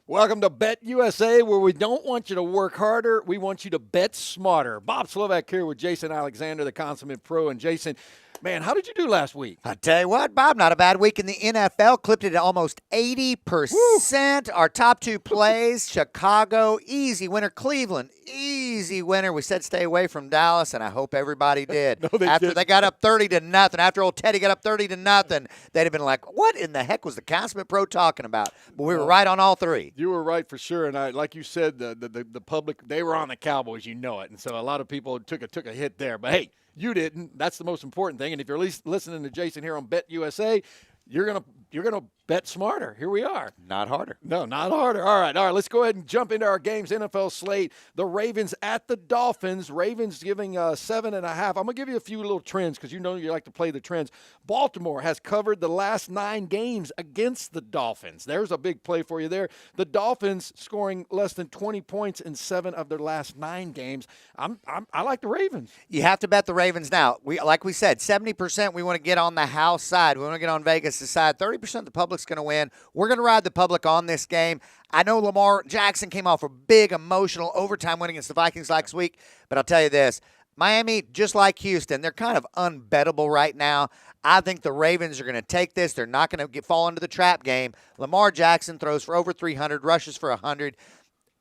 Welcome to BetUSA, where we don't want you to work harder. We want you to bet smarter. Bob Slovak here with Jason Alexander, the consummate pro. And Jason, man, how did you do last week? I tell you what, Bob, not a bad week in the NFL. Clipped it at almost 80%. Woo. Our top two plays, Chicago, easy winner. Cleveland, easy winner. We said stay away from Dallas, and I hope everybody did. No, After they got up 30-0, after old Teddy got up 30-0, they'd have been like, what in the heck was the consummate pro talking about? But we were right on all three. You were right for sure, and like you said, the public, they were on the Cowboys, you know it, and so a lot of people took a hit there. But hey, you didn't. That's the most important thing. And if you're listening to Jason here on BetUSA, you're gonna bet smarter. Here we are. Not harder. No, not harder. All right. Let's go ahead and jump into our games. NFL slate. The Ravens at the Dolphins. Ravens giving 7.5. I'm gonna give you a few little trends because you know you like to play the trends. Baltimore has covered the last 9 games against the Dolphins. There's a big play for you there. The Dolphins scoring less than 20 points in 7 of their last 9 games. I like the Ravens. You have to bet the Ravens now. Like we said, 70% we want to get on the house side. We want to get on Vegas' side. 30% the public's going to win. We're going to ride the public on this game. I know Lamar Jackson came off a big emotional overtime win against the Vikings last week, but I'll tell you this. Miami, just like Houston, they're kind of unbettable right now. I think the Ravens are going to take this. They're not going to fall into the trap game. Lamar Jackson throws for over 300, rushes for 100.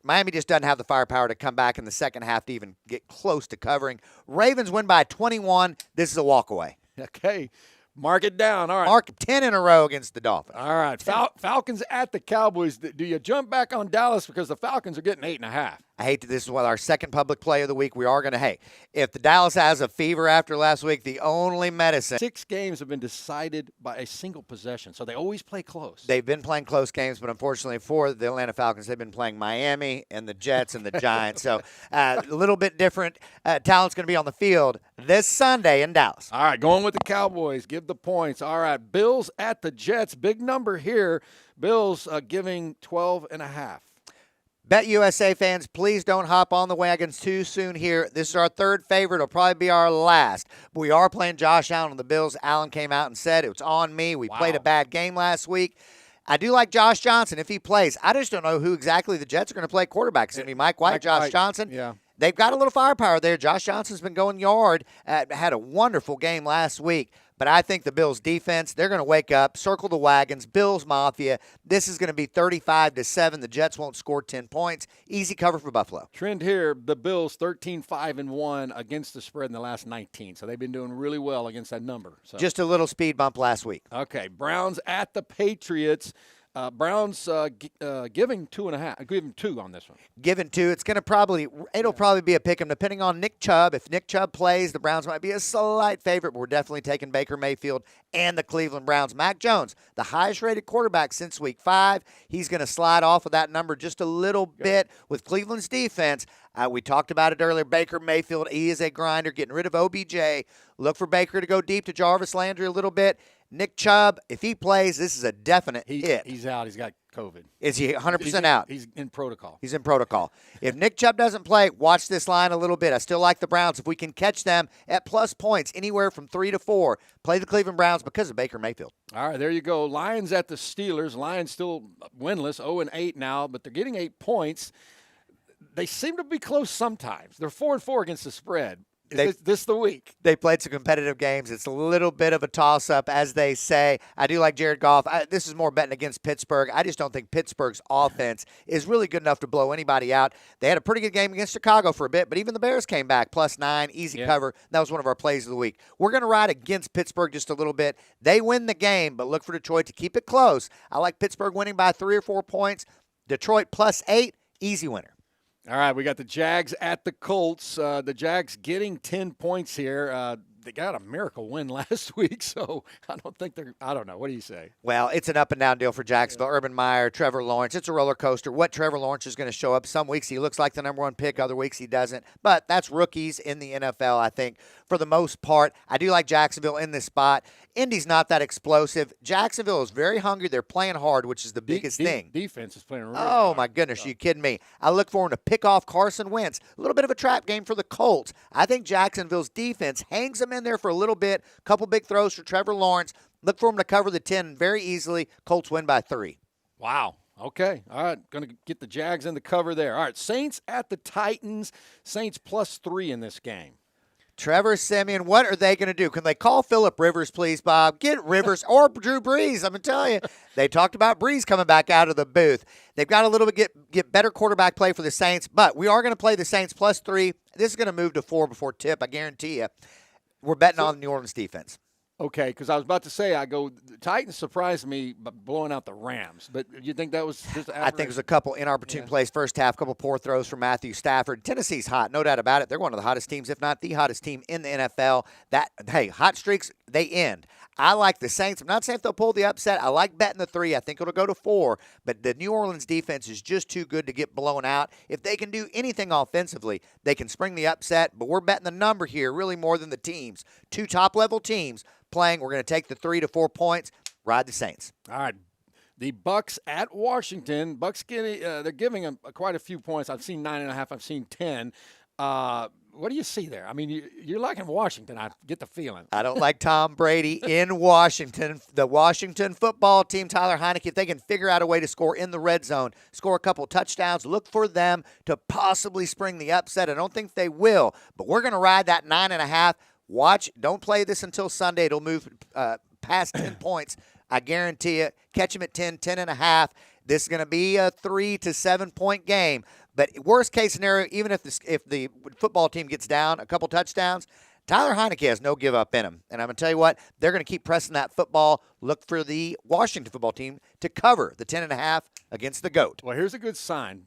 Miami just doesn't have the firepower to come back in the second half to even get close to covering. Ravens win by 21. This is a walkaway. Okay. Mark it down. All right. Mark 10 in a row against the Dolphins. All right. Falcons at the Cowboys. Do you jump back on Dallas because the Falcons are getting 8.5? I hate that this is what our second public play of the week. We are going to, hey, if the Dallas has a fever after last week, the only medicine. 6 games have been decided by a single possession, so they always play close. They've been playing close games, but unfortunately for the Atlanta Falcons, they've been playing Miami and the Jets and the Giants. So a little bit different. Talent's going to be on the field this Sunday in Dallas. All right, going with the Cowboys. Give the points. All right, Bills at the Jets. Big number here. Bills giving 12.5. BetUSA fans, please don't hop on the wagons too soon here. This is our third favorite. It'll probably be our last. But we are playing Josh Allen on the Bills. Allen came out and said it was on me. We played a bad game last week. I do like Josh Johnson if he plays. I just don't know who exactly the Jets are going to play quarterback. It's going to be Mike White, Josh Johnson. Yeah. They've got a little firepower there. Josh Johnson's been going yard. Had a wonderful game last week. But I think the Bills' defense, they're going to wake up, circle the wagons, Bills Mafia. This is going to be 35-7. The Jets won't score 10 points. Easy cover for Buffalo. Trend here, the Bills 13-5-1 against the spread in the last 19. So they've been doing really well against that number. So. Just a little speed bump last week. Okay, Browns at the Patriots. Browns giving 2.5. Giving 2 on this one. Giving 2. It'll probably be a pick 'em depending on Nick Chubb. If Nick Chubb plays, the Browns might be a slight favorite, but we're definitely taking Baker Mayfield and the Cleveland Browns. Mac Jones, the highest rated quarterback since week 5. He's going to slide off of that number just a little bit with Cleveland's defense. We talked about it earlier. Baker Mayfield, he is a grinder, getting rid of OBJ. Look for Baker to go deep to Jarvis Landry a little bit. Nick Chubb, if he plays, this is a definite hit. He's out. He's got COVID. Is he 100% out? He's in protocol. He's in protocol. If Nick Chubb doesn't play, watch this line a little bit. I still like the Browns. If we can catch them at plus points, anywhere from 3 to 4, play the Cleveland Browns because of Baker Mayfield. All right, there you go. Lions at the Steelers. Lions still winless, 0-8 now, but they're getting 8 points. They seem to be close sometimes. They're 4-4 against the spread. Is this the week? They played some competitive games. It's a little bit of a toss-up, as they say. I do like Jared Goff. This is more betting against Pittsburgh. I just don't think Pittsburgh's offense is really good enough to blow anybody out. They had a pretty good game against Chicago for a bit, but even the Bears came back, +9, easy cover. That was one of our plays of the week. We're going to ride against Pittsburgh just a little bit. They win the game, but look for Detroit to keep it close. I like Pittsburgh winning by 3 or 4 points. Detroit +8, easy winner. All right, we got the Jags at the Colts. The Jags getting 10 points here. They got a miracle win last week, so I don't know. What do you say? Well, it's an up-and-down deal for Jacksonville. Urban Meyer, Trevor Lawrence. It's a roller coaster. What Trevor Lawrence is going to show up. Some weeks he looks like the number 1 pick. Other weeks he doesn't. But that's rookies in the NFL, I think, for the most part. I do like Jacksonville in this spot. Indy's not that explosive. Jacksonville is very hungry. They're playing hard, which is the biggest thing. Defense is playing really hard. My goodness. Are you kidding me? I look for him to pick off Carson Wentz. A little bit of a trap game for the Colts. I think Jacksonville's defense hangs them in there for a little bit. Couple big throws for Trevor Lawrence. Look for him to cover the 10 very easily. Colts win by 3. Wow. Okay. All right. Going to get the Jags in the cover there. All right. Saints at the Titans. Saints +3 in this game. Trevor Siemian, what are they going to do? Can they call Phillip Rivers, please, Bob? Get Rivers or Drew Brees. I'm going to tell you. They talked about Brees coming back out of the booth. They've got a little bit get better quarterback play for the Saints, but we are going to play the Saints +3. This is going to move to 4 before tip, I guarantee you. We're betting on the New Orleans defense. Okay, because I was about to say, the Titans surprised me by blowing out the Rams. But you think that was just I think there's a couple inopportune plays first half, couple poor throws from Matthew Stafford. Tennessee's hot, no doubt about it. They're one of the hottest teams, if not the hottest team in the NFL. Hot streaks, they end. I like the Saints. I'm not saying if they'll pull the upset. I like betting the 3. I think it'll go to 4. But the New Orleans defense is just too good to get blown out. If they can do anything offensively, they can spring the upset. But we're betting the number here really more than the teams. 2 top-level teams playing. We're going to take the 3 to 4 points. Ride the Saints. All right. The Bucks at Washington. Bucks they're giving them quite a few points. I've seen 9.5. I've seen 10. What do you see there? I mean, you're liking Washington. I get the feeling. I don't like Tom Brady in Washington. The Washington football team, Tyler Heineke, if they can figure out a way to score in the red zone, score a couple touchdowns, look for them to possibly spring the upset. I don't think they will, but we're going to ride that 9.5. Watch. Don't play this until Sunday. It'll move past 10 points. I guarantee it. Catch them at 10, 10.5. This is going to be a 3 to 7 point game. But worst case scenario, even if the football team gets down a couple touchdowns, Tyler Heineke has no give up in him. And I'm going to tell you what, they're going to keep pressing that football. Look for the Washington football team to cover the 10.5 against the GOAT. Well, here's a good sign.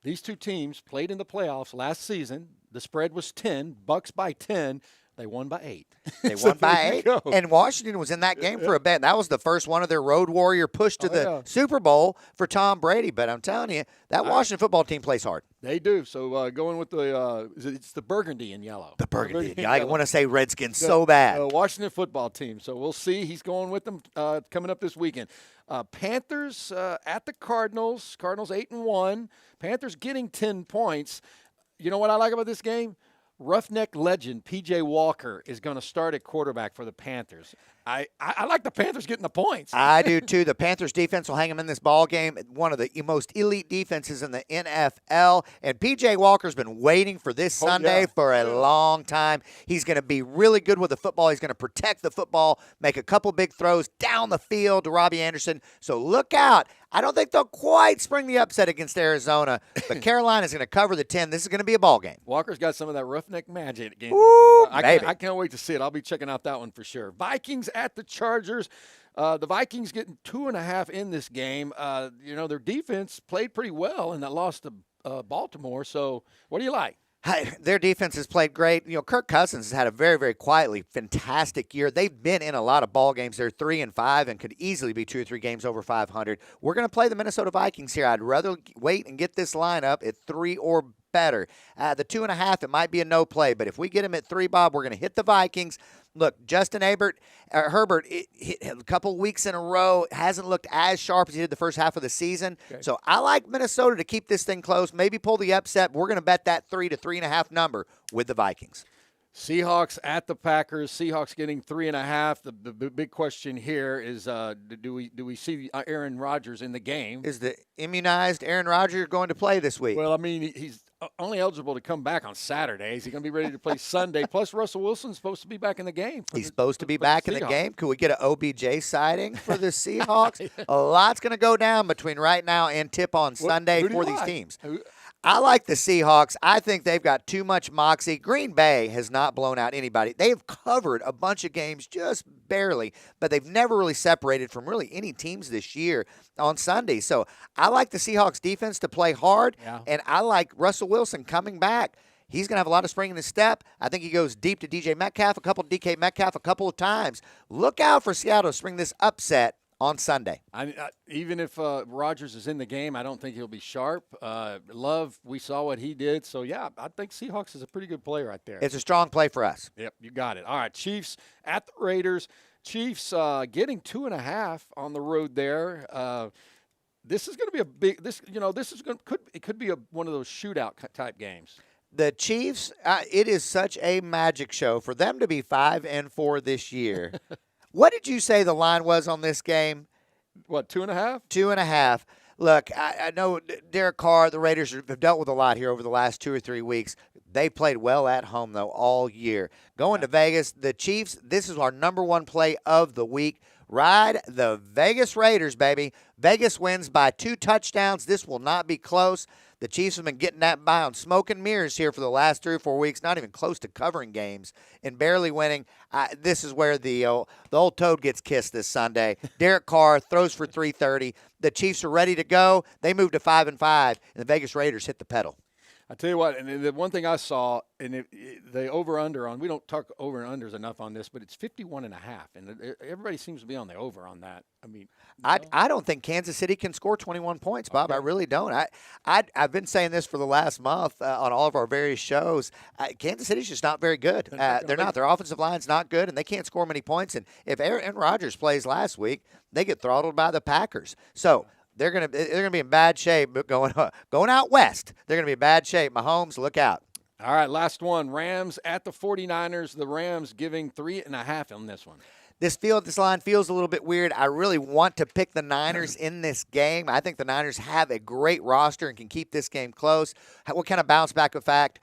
These two teams played in the playoffs last season. The spread was 10, Bucks by 10. They won by 8. They won by 8. And Washington was in that game for a bit. That was the first one of their road warrior push to the Super Bowl for Tom Brady. But I'm telling you, that Washington football team plays hard. They do. So going with it's the burgundy and yellow. The burgundy. I want to say Redskins so bad. Washington football team. So we'll see. He's going with them coming up this weekend. Panthers at the Cardinals. Cardinals 8-1. Panthers getting 10 points. You know what I like about this game? Roughneck legend P.J. Walker is going to start at quarterback for the Panthers. I like the Panthers getting the points. I do, too. The Panthers defense will hang them in this ball game. One of the most elite defenses in the NFL. And P.J. Walker's been waiting for this Sunday for a long time. He's going to be really good with the football. He's going to protect the football, make a couple big throws down the field to Robbie Anderson. So look out. I don't think they'll quite spring the upset against Arizona, but Carolina's going to cover the 10. This is going to be a ball game. Walker's got some of that roughneck magic game. Ooh, I can't wait to see it. I'll be checking out that one for sure. Vikings at the Chargers. The Vikings getting 2.5 in this game. Their defense played pretty well in that loss to Baltimore. So what do you like? Their defense has played great. Kirk Cousins has had a very, very quietly fantastic year. They've been in a lot of ball games. They're 3-5 and could easily be 2 or 3 games over 500. We're going to play the Minnesota Vikings here. I'd rather wait and get this lineup at 3 or better. The 2.5, it might be a no play, but if we get him at 3, Bob, we're going to hit the Vikings. Look, Justin Herbert, a couple weeks in a row, hasn't looked as sharp as he did the first half of the season. Okay. So I like Minnesota to keep this thing close, maybe pull the upset. We're going to bet that 3 to 3.5 number with the Vikings. Seahawks at the Packers. Seahawks getting 3.5. The big question here is, do we see Aaron Rodgers in the game? Is the immunized Aaron Rodgers going to play this week? Well, I mean, he's only eligible to come back on Saturday. Is he going to be ready to play Sunday? Plus, Russell Wilson's supposed to be back in the game. He's supposed to be back in the game. Could we get an OBJ sighting for the Seahawks? A lot's going to go down between right now and tip on Sunday for these teams. I like the Seahawks. I think they've got too much moxie. Green Bay has not blown out anybody. They've covered a bunch of games just barely, but they've never really separated from really any teams this year on Sunday. So I like the Seahawks defense to play hard, and I like Russell Wilson coming back. He's going to have a lot of spring in his step. I think he goes deep to DK Metcalf a couple of times. Look out for Seattle to spring this upset on Sunday. Even if Rodgers is in the game, I don't think he'll be sharp. Love, we saw what he did. So, yeah, I think Seahawks is a pretty good play right there. It's a strong play for us. Yep, you got it. All right, Chiefs at the Raiders. Chiefs getting 2.5 on the road there. This is going to be a big – it could be one of those shootout type games. The Chiefs, it is such a magic show for them to be 5-4 this year. What did you say the line was on this game? What, 2.5? 2.5. Look, I know Derek Carr, the Raiders have dealt with a lot here over the last 2 or 3 weeks. They played well at home, though, all year. Going to Vegas, the Chiefs, this is our number one play of the week. Ride the Vegas Raiders, baby. Vegas wins by 2 touchdowns. This will not be close. The Chiefs have been getting that by on smoke and mirrors here for the last 3 or 4 weeks, not even close to covering games and barely winning. This is where the old toad gets kissed this Sunday. Derek Carr throws for 330. The Chiefs are ready to go. They move to 5-5, and the Vegas Raiders hit the pedal. I tell you what, and the one thing I saw, and the over-under on, we don't talk over and unders enough on this, but it's 51.5, and everybody seems to be on the over on that. I mean, I don't think Kansas City can score 21 points, Bob. Okay. I really don't. I've been saying this for the last month on all of our various shows. Kansas City's just not very good. They're not. Their offensive line's not good, and they can't score many points. And if Aaron Rodgers plays last week, they get throttled by the Packers. So they're gonna be in bad shape. But going out west, they're gonna be in bad shape. Mahomes, look out. all right, last one. Rams at the 49ers. The Rams giving 3.5 on this one. This line feels a little bit weird. I really want to pick the Niners in this game. I think the Niners have a great roster and can keep this game close. What kind of bounce back effect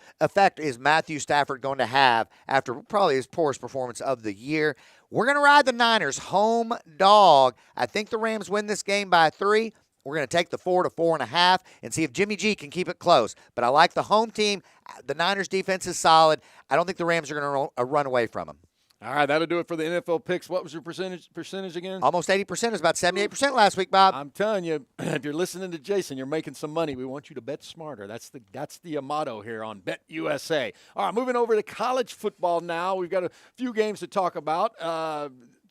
is Matthew Stafford going to have after probably his poorest performance of the year? We're going to ride the Niners home dog. I think the Rams win this game by 3. We're going to take the 4 to 4.5 and see if Jimmy G can keep it close. But I like the home team. The Niners defense is solid. I don't think the Rams are going to run away from them. All right, that'll do it for the NFL picks. What was your percentage again? Almost 80%. It was about 78% last week, Bob. I'm telling you, if you're listening to Jason, you're making some money. We want you to bet smarter. That's the motto here on BetUSA. All right, moving over to college football now. We've got a few games to talk about.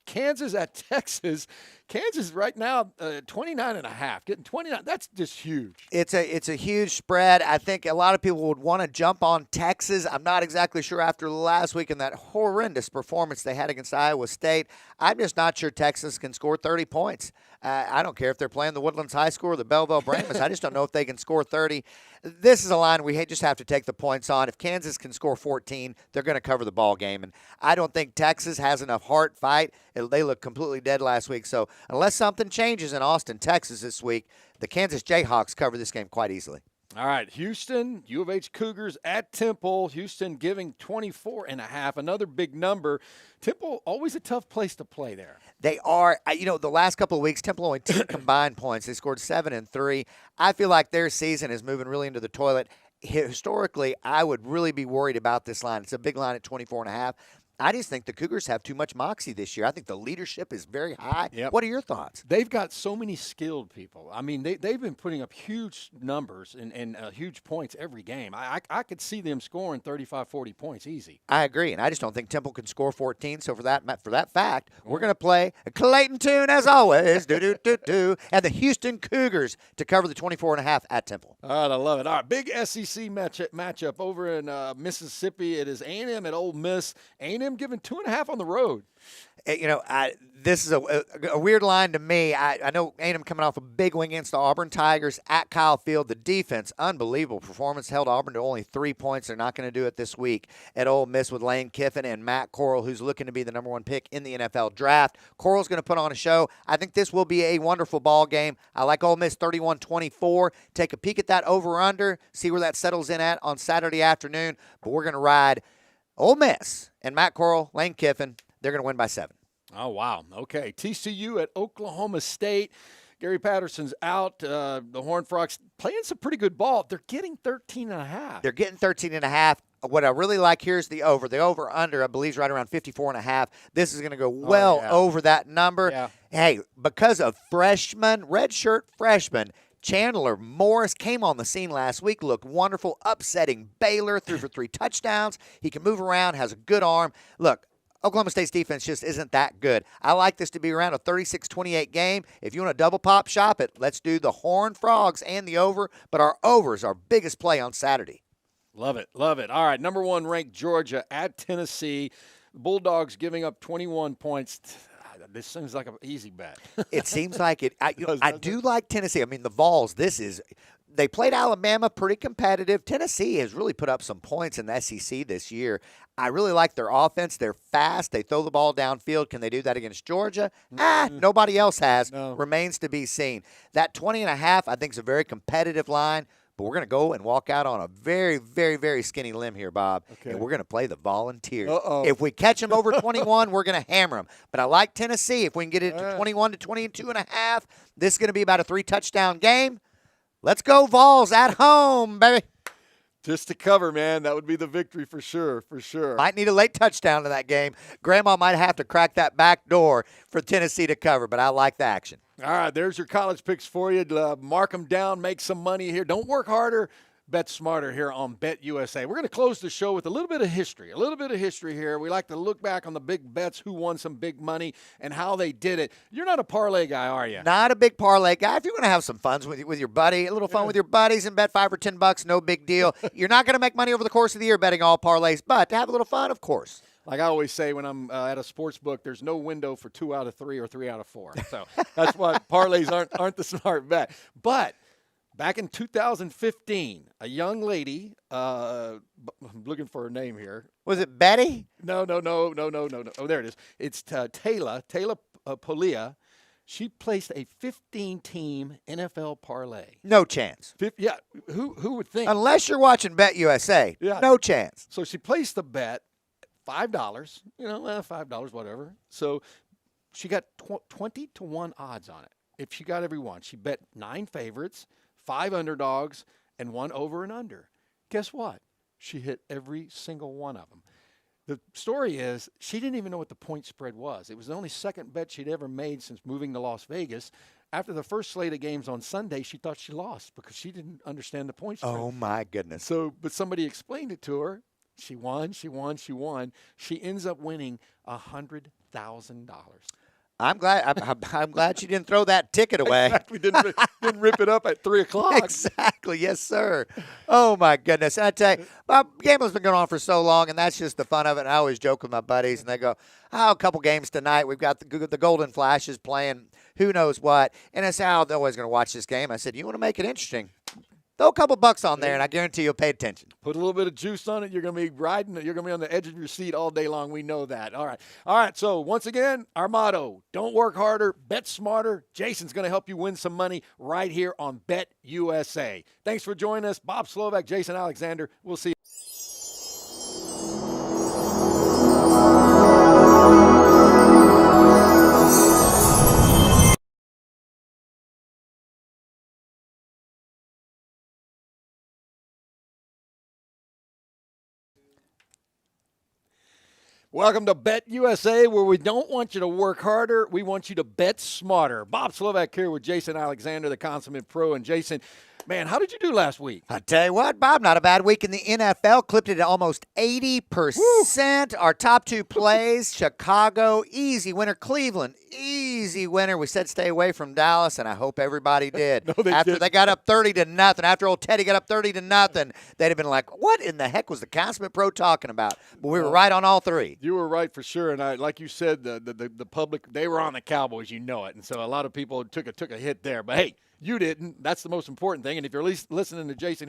Kansas at Texas. Kansas right now 29.5, getting 29. That's just huge. It's a huge spread. I think a lot of people would want to jump on Texas. I'm not exactly sure after last week and that horrendous performance they had against Iowa State. I'm just not sure Texas can score 30 points. I don't care if they're playing the Woodlands High School or the Belleville Brahmas. I just don't know if they can score 30. This is a line we just have to take the points on. If Kansas can score 14, they're going to cover the ball game. And I don't think Texas has enough heart fight. They looked completely dead last week. So unless something changes in Austin, Texas this week, the Kansas Jayhawks cover this game quite easily. All right, Houston, U of H Cougars at Temple. Houston giving 24.5, another big number. Temple, always a tough place to play there. They are, the last couple of weeks, Temple only 10 combined points. They scored 7 and 3. I feel like their season is moving really into the toilet. Historically, I would really be worried about this line. It's a big line at 24.5. I just think the Cougars have too much moxie this year. I think the leadership is very high. Yep. What are your thoughts? They've got so many skilled people. I mean, they've been putting up huge numbers and huge points every game. I could see them scoring 35, 40 points easy. I agree, and I just don't think Temple can score 14. So for that fact, we're going to play a Clayton tune as always, do, and the Houston Cougars to cover the 24.5 at Temple. All right, I love it. All right, big SEC matchup over in Mississippi. It is A&M at Ole Miss. A&M giving 2.5 on the road. This is a weird line to me. I know A&M coming off a big win against the Auburn Tigers at Kyle Field. The defense, unbelievable performance, held Auburn to only 3 points. They're not going to do it this week at Ole Miss with Lane Kiffin and Matt Corral, who's looking to be the number 1 pick in the NFL draft. Corral's going to put on a show. I think this will be a wonderful ball game. I like Ole Miss 31-24. Take a peek at that over-under, see where that settles in at on Saturday afternoon. But we're going to ride Ole Miss and Matt Corral, Lane Kiffin. They're going to win by 7. Oh, wow. Okay. TCU at Oklahoma State. Gary Patterson's out. The Horned Frogs playing some pretty good ball. They're getting 13.5. They're getting 13.5. What I really like here is the over. The over-under, I believe, is right around 54.5. This is going to go well over that number. Yeah. Hey, because of redshirt freshman, Chandler Morris came on the scene last week, looked wonderful, upsetting Baylor, threw for 3 touchdowns. He can move around, has a good arm. Look, Oklahoma State's defense just isn't that good. I like this to be around a 36-28 game. If you want to double pop shop it, let's do the Horned Frogs and the over, but our over is our biggest play on Saturday. Love it. Love it. All right, number 1 ranked Georgia at Tennessee. The Bulldogs giving up 21 points. This seems like an easy bet. It seems like it. I do like Tennessee. I mean, the Vols, this is They played Alabama pretty competitive. Tennessee has really put up some points in the SEC this year. I really like their offense. They're fast. They throw the ball downfield. Can they do that against Georgia? Nobody else has. No. Remains to be seen. That 20.5, I think, is a very competitive line. But we're going to go and walk out on a very, very, very skinny limb here, Bob. Okay. And we're going to play the Volunteers. Uh-oh. If we catch them over 21, we're going to hammer them. But I like Tennessee. If we can get it to 21 to 22.5, this is going to be about a 3-touchdown game. Let's go, Vols, at home, baby. Just to cover, man. That would be the victory for sure, for sure. Might need a late touchdown in that game. Grandma might have to crack that back door for Tennessee to cover, but I like the action. All right, there's your college picks for you. Mark them down, make some money here. Don't work harder, bet smarter here on BetUSA. We're going to close the show with a little bit of history. Here. We like to look back on the big bets, who won some big money, and how they did it. You're not a parlay guy, are you? Not a big parlay guy. If you want to have some fun with your buddy, a little fun with your buddies and bet $5 or $10, no big deal. You're not going to make money over the course of the year betting all parlays, but to have a little fun, of course. Like I always say when I'm at a sports book, there's no window for 2 out of 3 or 3 out of 4. So that's why parlays aren't the smart bet. But back in 2015, a young lady, I'm looking for her name here. Was it Betty? No. Oh, there it is. It's Taylor Polia. She placed a 15-team NFL parlay. No chance. Yeah, who would think? Unless you're watching BetUSA. Yeah. No chance. So she placed the bet, $5, $5, whatever. So she got 20-1 odds on it. If she got every one, she bet 9 favorites, 5 underdogs, and 1 over and under. Guess what? She hit every single one of them. The story is she didn't even know what the point spread was. It was the only second bet she'd ever made since moving to Las Vegas. After the first slate of games on Sunday, she thought she lost because she didn't understand the point spread. Oh, my goodness. But somebody explained it to her. She won. She ends up winning $100,000. I'm glad. I'm glad she didn't throw that ticket away. Exactly. Didn't rip it up at 3:00. Exactly. Yes, sir. Oh my goodness. And I tell you, my gambling's been going on for so long, and that's just the fun of it. And I always joke with my buddies, and they go, "Oh, a couple games tonight. We've got the Golden Flashes playing who knows what." And I said, "Oh, they're always going to watch this game." I said, "You want to make it interesting? Throw a couple bucks on there, and I guarantee you'll pay attention." Put a little bit of juice on it. You're going to be riding. You're going to be on the edge of your seat all day long. We know that. All right. So once again, our motto: don't work harder, bet smarter. Jason's going to help you win some money right here on BetUSA. Thanks for joining us, Bob Slovak, Jason Alexander. We'll see you. Welcome to BetUSA, where we don't want you to work harder. We want you to bet smarter. Bob Slovak here with Jason Alexander, the consummate pro. And Jason, man, how did you do last week? I tell you what, Bob, not a bad week in the NFL. Clipped it at almost 80%. Our top 2 plays, Chicago, easy winner. Cleveland, easy winner. We said stay away from Dallas, and I hope everybody did. No, they after didn't. they got up 30-0, after old Teddy got up 30-0, they'd have been like, what in the heck was the consummate pro talking about? But we were right on all 3. You were right for sure, and like you said, the public, they were on the Cowboys, you know it, and so a lot of people took a hit there. But hey, you didn't. That's the most important thing. And if you're listening to Jason here